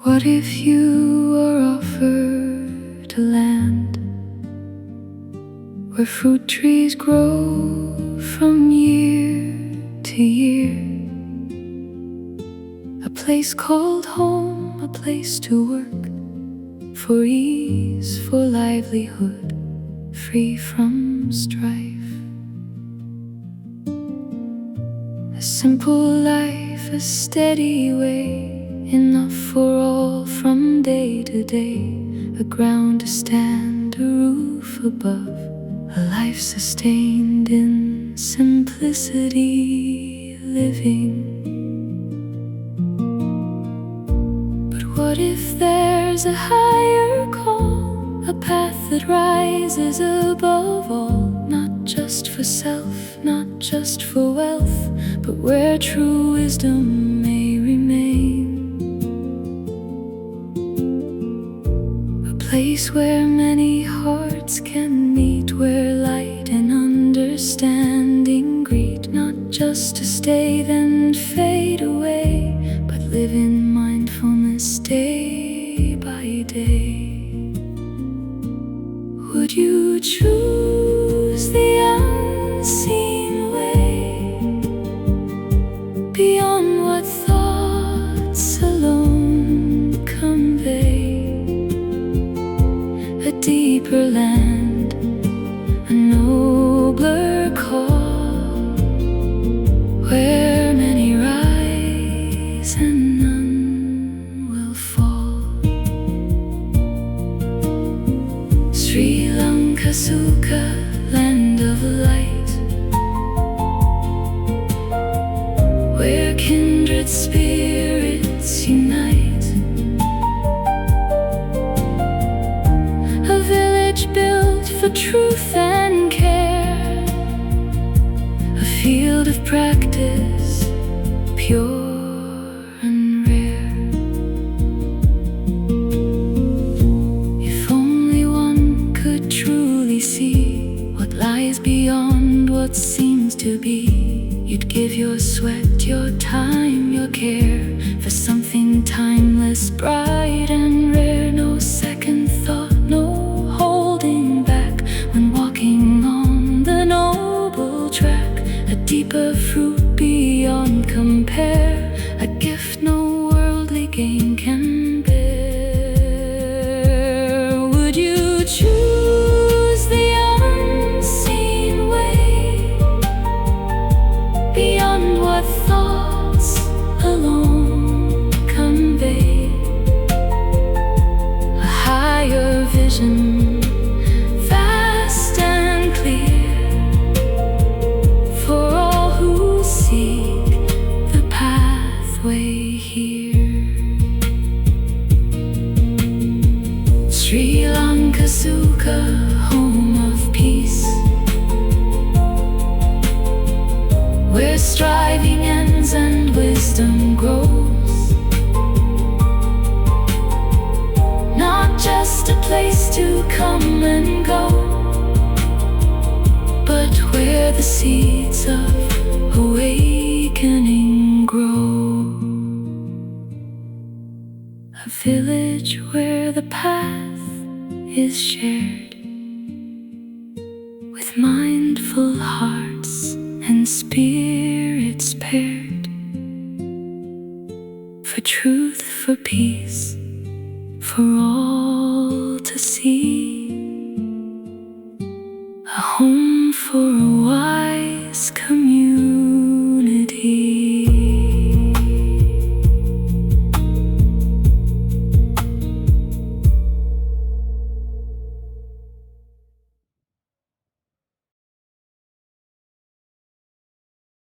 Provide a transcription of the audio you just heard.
What if you are offered a land where fruit trees grow from year to year? A place called home, a place to work, for ease, for livelihood, free from strife. A simple life, a steady way, enough for all from day to day. A ground to stand, a roof above, a life sustained in simplicity living. But what if there's a higher call, a path that rises above all, not just for self, not just for wealth, but where true wisdom may remain? A place where many hearts can meet, where light and understanding greet, not just to stay then fade away, but live in mindfulness day by day. Would you choose the unseen way, beyond what thoughts alone convey? A deeper land, a nobler call, where many rise and none will fall. Sri Langkasuka, land of light, where kindred spirits unite. A village built for truth and care, a field of practice, pure and rare. If only one could truly see what lies beyond what seems to be, you'd give your sweat, your time, your care for something timeless, bright and rare. No second thought, no holding back when walking on the noble track. A deeper fruit beyond compare, a gift no worldly gain can bear. Would you choose the unseen way, beyond what thoughts alone convey? A higher vision, vast and clear, for all who seek the pathway here. Sri Lankasuka, home of peace, where striving ends and wisdom grows. Not just a place to come and go, but where the seeds of awakening grow. A village where the path is shared, with mindful hearts and spirits paired, for truth, for peace,